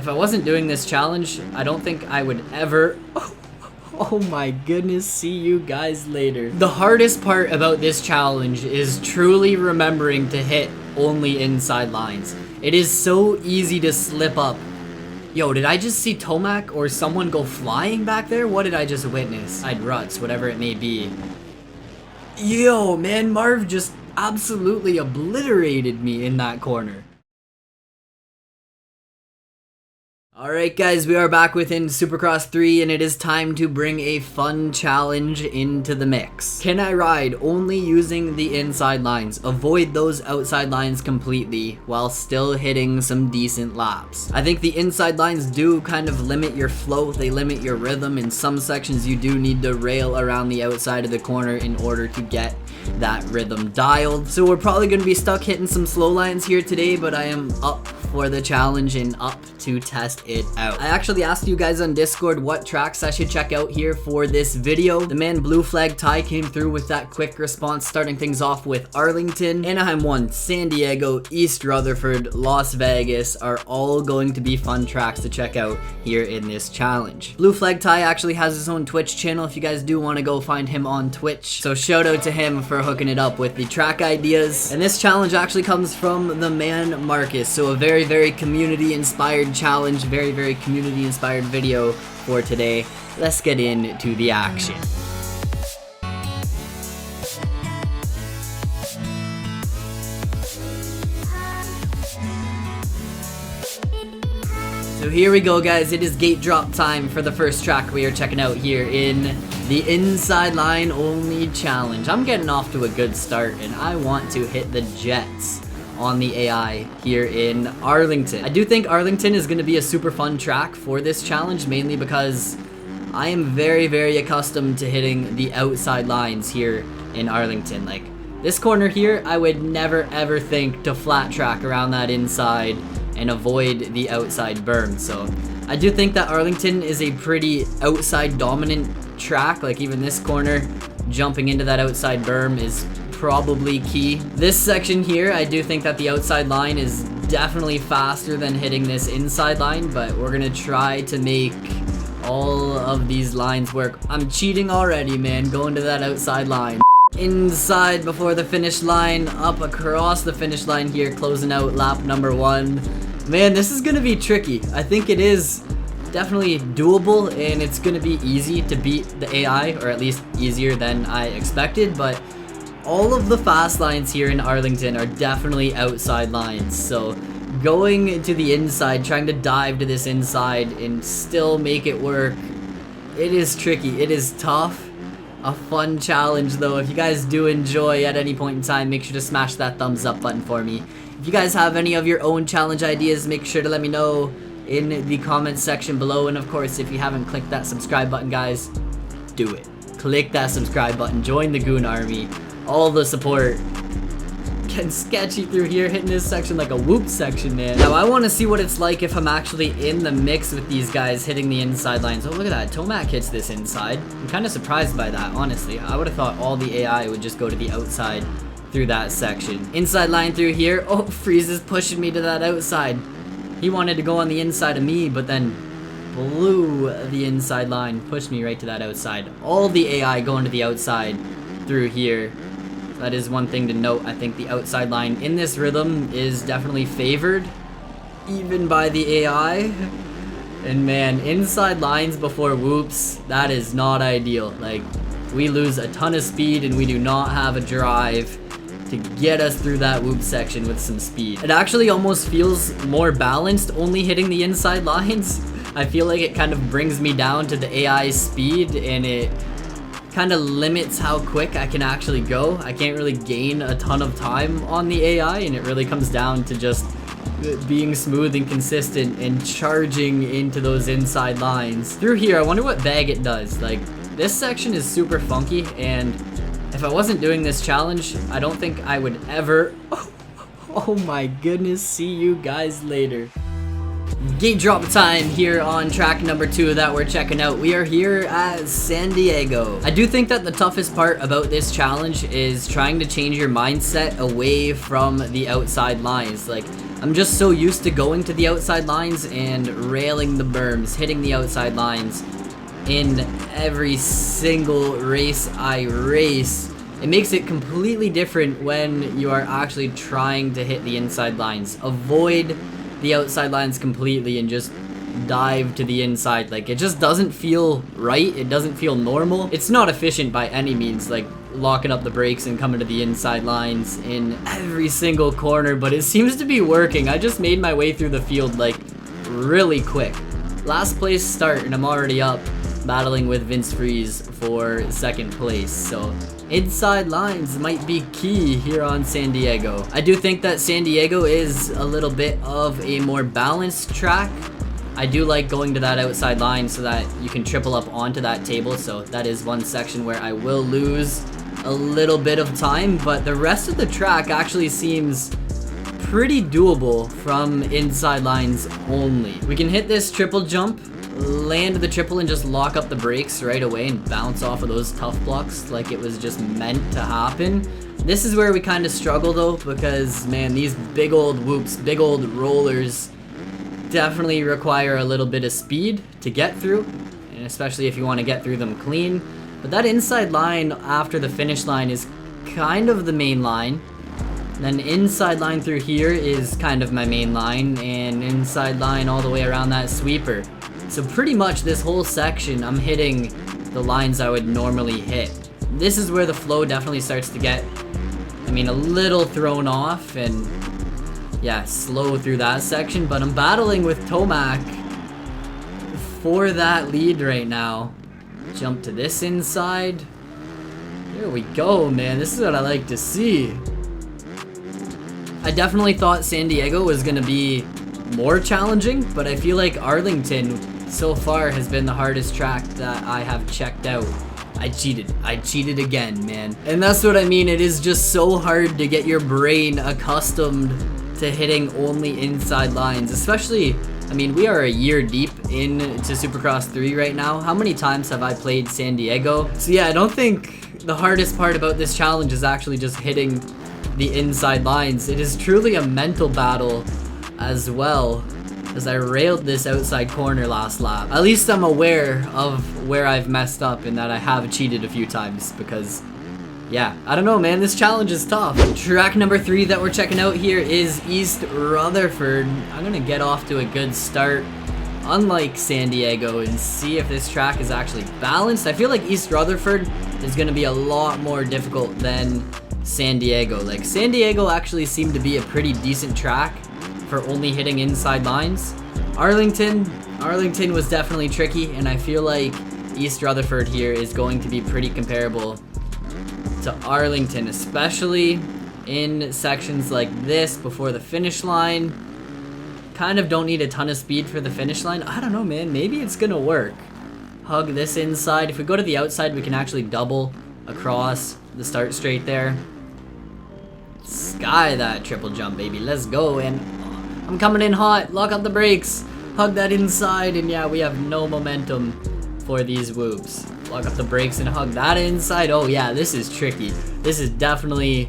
If I wasn't doing this challenge, I don't think I would ever... Oh my goodness, see you guys later. The hardest part about this challenge is truly remembering to hit only inside lines. It is so easy to slip up. Yo, did I just see Tomac or someone go flying back there? What did I just witness? I'd ruts, whatever it may be. Yo, man, Marv just absolutely obliterated me in that corner. Alright guys, we are back within Supercross 3 and it is time to bring a fun challenge into the mix. Can I ride only using the inside lines? Avoid those outside lines completely while still hitting some decent laps. I think the inside lines do kind of limit your flow, they limit your rhythm. In some sections you do need to rail around the outside of the corner in order to get that rhythm dialed. So we're probably going to be stuck hitting some slow lines here today, but I am up for the challenge and up to test it out. I actually asked you guys on Discord what tracks I should check out here for this video. The man Blue Flag Ty came through with that quick response, starting things off with Arlington, Anaheim 1, San Diego, East Rutherford, Las Vegas are all going to be fun tracks to check out here in this challenge. Blue Flag Ty actually has his own Twitch channel if you guys do want to go find him on Twitch. So shout out to him for hooking it up with the track ideas. And this challenge actually comes from the man Marcus. So a very community inspired challenge, very community inspired video for today. Let's get into the action. So here we go guys, it is gate drop time for the first track we are checking out here in the inside line only challenge. I'm getting off to a good start and I want to hit the jets on the AI here in Arlington. I do think Arlington is going to be a super fun track for this challenge, mainly because I am very accustomed to hitting the outside lines here in Arlington. Like this corner here, I would never ever think to flat track around that inside and avoid the outside berm. So I do think that Arlington is a pretty outside dominant track. Like even this corner, jumping into that outside berm is probably key. This section here, I do think that the outside line is definitely faster than hitting this inside line, but we're gonna try to make all of these lines work. I'm cheating already, man, going to that outside line. Inside before the finish line, up across the finish line here, closing out lap number 1. Man, this is gonna be tricky. I think it is definitely doable and it's gonna be easy to beat the AI, or at least easier than I expected, but all of the fast lines here in Arlington are definitely outside lines, so going to the inside, trying to dive to this inside and still make it work, it is tricky, it is tough. A fun challenge though. If you guys do enjoy at any point in time, make sure to smash that thumbs up button for me. If you guys have any of your own challenge ideas, make sure to let me know in the comments section below, and of course if you haven't clicked that subscribe button guys, do it. Click that subscribe button, join the Goon Army. All the support. Getting sketchy through here, hitting this section like a whoop section, man. Now I want to see what it's like if I'm actually in the mix with these guys hitting the inside lines. Oh, look at that. Tomac hits this inside. I'm kind of surprised by that, honestly. I would have thought all the AI would just go to the outside through that section. Inside line through here. Oh, Freeze is pushing me to that outside. He wanted to go on the inside of me, but then blew the inside line, pushed me right to that outside. All the AI going to the outside through here. That is one thing to note. I think the outside line in this rhythm is definitely favored, even by the AI. And man, inside lines before whoops, that is not ideal. Like, we lose a ton of speed and we do not have a drive to get us through that whoop section with some speed. It actually almost feels more balanced only hitting the inside lines. I feel like it kind of brings me down to the AI's speed and it kind of limits how quick I can actually go. I can't really gain a ton of time on the AI, and it really comes down to just being smooth and consistent and charging into those inside lines. Through here, I wonder what Baggett does. Like, this section is super funky, and if I wasn't doing this challenge, I don't think I would ever... Oh my goodness, see you guys later. Gate drop time here on track number 2 that we're checking out. We are here at San Diego. I do think that the toughest part about this challenge is trying to change your mindset away from the outside lines. Like, I'm just so used to going to the outside lines and railing the berms, hitting the outside lines in every single race I race. It makes it completely different when you are actually trying to hit the inside lines. Avoid the outside lines completely and just dive to the inside. Like, it just doesn't feel right. It doesn't feel normal. It's not efficient by any means, like locking up the brakes and coming to the inside lines in every single corner, but it seems to be working. I just made my way through the field like really quick. Last place start and I'm already up, battling with Vince Freeze for second place. So inside lines might be key here on San Diego. I do think that San Diego is a little bit of a more balanced track. I do like going to that outside line so that you can triple up onto that table. So that is one section where I will lose a little bit of time, but the rest of the track actually seems pretty doable from inside lines only. We can hit this triple jump, land the triple and just lock up the brakes right away and bounce off of those tough blocks like it was just meant to happen. This is where we kind of struggle though, because man, these big old whoops, big old rollers definitely require a little bit of speed to get through, and especially if you want to get through them clean. But that inside line after the finish line is kind of the main line. Then inside line through here is kind of my main line, and inside line all the way around that sweeper. So pretty much this whole section I'm hitting the lines I would normally hit. This is where the flow definitely starts to get, I mean, a little thrown off and yeah, slow through that section, but I'm battling with Tomac for that lead right now. Jump to this inside. There we go, man. This is what I like to see. I definitely thought San Diego was gonna be more challenging, but I feel like Arlington so far has been the hardest track that I have checked out. I cheated again, man. And that's what I mean, it is just so hard to get your brain accustomed to hitting only inside lines, especially, I mean, we are a year deep into Supercross 3 right now. How many times have I played San Diego? So yeah, I don't think the hardest part about this challenge is actually just hitting the inside lines. It is truly a mental battle as well, as I railed this outside corner last lap. At least I'm aware of where I've messed up and that I have cheated a few times, because yeah, I don't know, man, this challenge is tough. Track number 3 that we're checking out here is East Rutherford. I'm gonna get off to a good start, unlike San Diego, and see if this track is actually balanced. I feel like East Rutherford is gonna be a lot more difficult than San Diego. Like, San Diego actually seemed to be a pretty decent track for only hitting inside lines. Arlington was definitely tricky, and I feel like East Rutherford here is going to be pretty comparable to Arlington, especially in sections like this before the finish line. Kind of don't need a ton of speed for the finish line. I don't know, man, maybe it's gonna work. Hug this inside. If we go to the outside, we can actually double across the start straight there. Sky that triple jump, baby, let's go. And I'm coming in hot, lock up the brakes, hug that inside, and yeah, we have no momentum for these whoops. Lock up the brakes and hug that inside. Oh yeah, this is tricky. This is definitely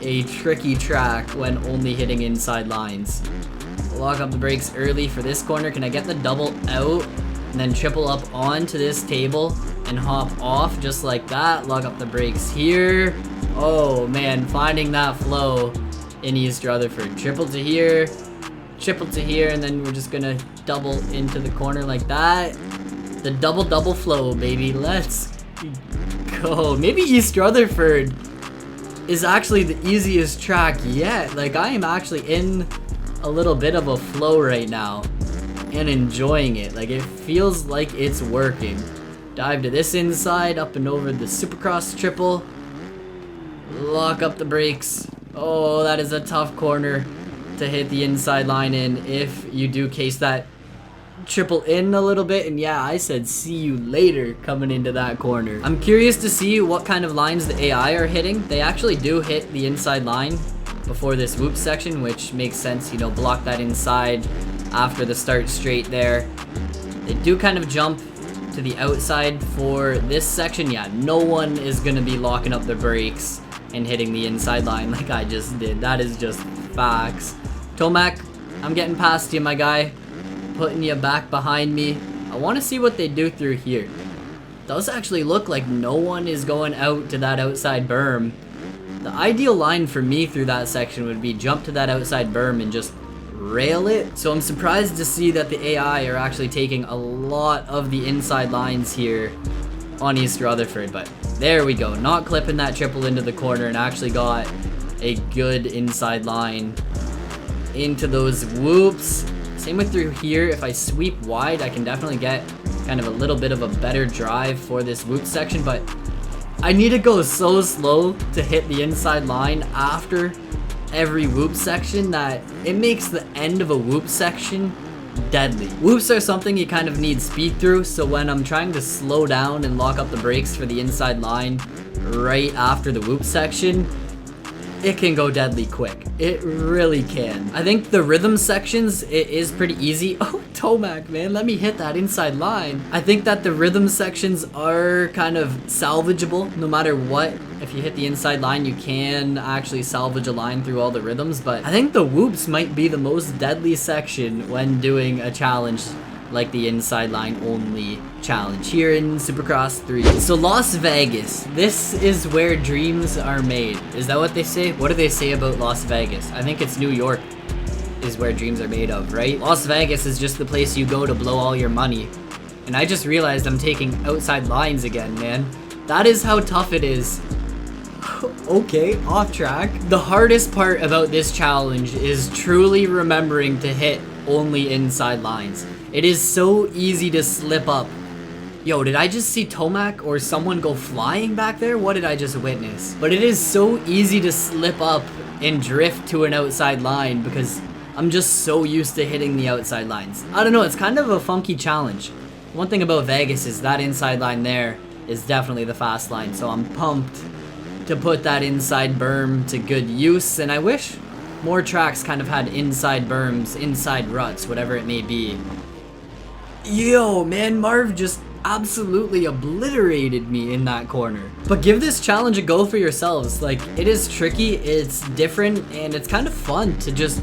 a tricky track when only hitting inside lines. Lock up the brakes early for this corner. Can I get the double out and then triple up onto this table and hop off just like that? Lock up the brakes here. Oh man, finding that flow in East Rutherford. Triple to here, and then we're just gonna double into the corner like that. The double flow, baby. Let's go. Maybe East Rutherford is actually the easiest track yet. Like, I am actually in a little bit of a flow right now and enjoying it. Like, it feels like it's working. Dive to this inside, up and over the Supercross triple. Lock up the brakes. Oh, that is a tough corner to hit the inside line in if you do case that triple in a little bit. And yeah, I said see you later coming into that corner. I'm curious to see what kind of lines the AI are hitting. They actually do hit the inside line before this whoop section, which makes sense, you know, block that inside after the start straight there. They do kind of jump to the outside for this section. Yeah, no one is gonna be locking up the brakes and hitting the inside line like I just did. That is just facts. Tomac I'm getting past you, my guy. Putting you back behind me. I want to see what they do through here. Does actually look like no one is going out to that outside berm. The ideal line for me through that section would be jump to that outside berm and just rail it. So I'm surprised to see that the AI are actually taking a lot of the inside lines here on East Rutherford, but there we go. Not clipping that triple into the corner and actually got a good inside line into those whoops. Same with through here. If I sweep wide, I can definitely get kind of a little bit of a better drive for this whoop section, but I need to go so slow to hit the inside line after every whoop section that it makes the end of a whoop section deadly. Whoops are something you kind of need speed through, so when I'm trying to slow down and lock up the brakes for the inside line right after the whoop section, it can go deadly quick. It really can. I think the rhythm sections, it is pretty easy. Oh, Tomac, man, let me hit that inside line. I think that the rhythm sections are kind of salvageable no matter what. If you hit the inside line, you can actually salvage a line through all the rhythms, but I think the whoops might be the most deadly section when doing a challenge like the inside line only challenge here in Supercross 3. So Las Vegas, this is where dreams are made. Is that what they say? What do they say about Las Vegas? I think it's New York is where dreams are made of, right? Las Vegas is just the place you go to blow all your money. And I just realized I'm taking outside lines again, man. That is how tough it is. Okay, off track. The hardest part about this challenge is truly remembering to hit only inside lines. It is so easy to slip up. Yo, did I just see Tomac or someone go flying back there? What did I just witness? But it is so easy to slip up and drift to an outside line because I'm just so used to hitting the outside lines. I don't know, it's kind of a funky challenge. One thing about Vegas is that inside line there is definitely the fast line, so I'm pumped to put that inside berm to good use, and I wish more tracks kind of had inside berms, inside ruts, whatever it may be. Yo, man, Marv just absolutely obliterated me in that corner. But give this challenge a go for yourselves. Like, it is tricky, it's different, and it's kind of fun to just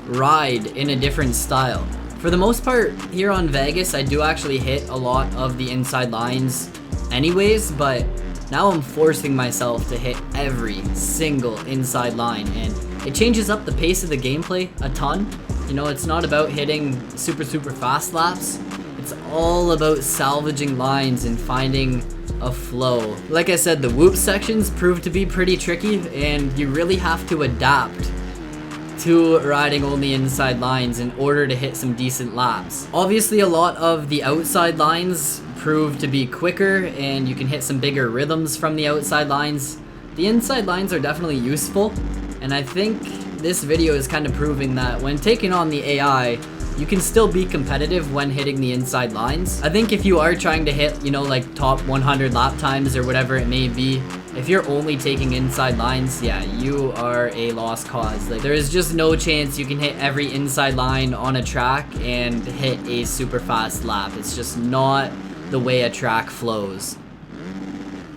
ride in a different style. For the most part, here on Vegas, I do actually hit a lot of the inside lines anyways, but now I'm forcing myself to hit every single inside line, and it changes up the pace of the gameplay a ton. You know, it's not about hitting super fast laps. It's all about salvaging lines and finding a flow. Like I said, the whoop sections prove to be pretty tricky, and you really have to adapt to riding only inside lines in order to hit some decent laps. Obviously, a lot of the outside lines prove to be quicker, and you can hit some bigger rhythms from the outside lines. The inside lines are definitely useful, and I think this video is kind of proving that when taking on the AI, you can still be competitive when hitting the inside lines. I think if you are trying to hit, you know, like top 100 lap times or whatever it may be, if you're only taking inside lines, yeah, you are a lost cause. Like, there is just no chance you can hit every inside line on a track and hit a super fast lap. It's just not the way a track flows.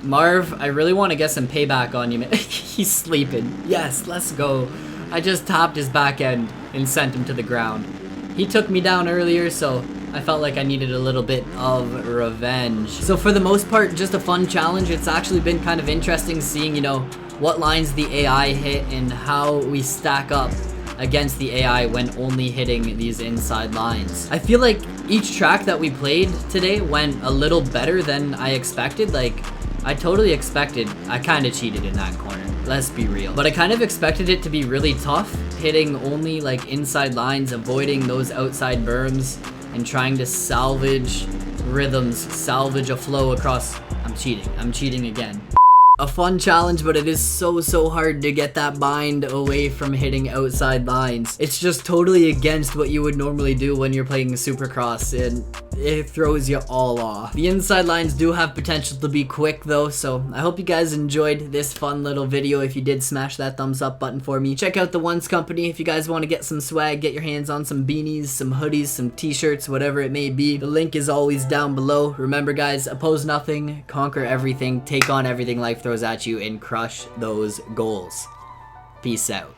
Marv, I really want to get some payback on you, man. He's sleeping. Yes, let's go. I just tapped his back end and sent him to the ground. He took me down earlier, so I felt like I needed a little bit of revenge. So for the most part, just a fun challenge. It's actually been kind of interesting seeing, you know, what lines the AI hit and how we stack up against the AI when only hitting these inside lines. I feel like each track that we played today went a little better than I expected. Like, I totally expected, I kind of cheated in that corner, let's be real. But I kind of expected it to be really tough, hitting only like inside lines, avoiding those outside berms, and trying to salvage rhythms, salvage a flow across. I'm cheating again. A fun challenge, but it is so hard to get that bind away from hitting outside lines. It's just totally against what you would normally do when you're playing Supercross, and it throws you all off. The inside lines do have potential to be quick though, so I hope you guys enjoyed this fun little video. If you did, smash that thumbs up button for me. Check out the Once Company if you guys want to get some swag, get your hands on some beanies, some hoodies, some t-shirts, whatever it may be. The link is always down below. Remember guys, oppose nothing, conquer everything, take on everything life throws at you, and crush those goals. Peace out.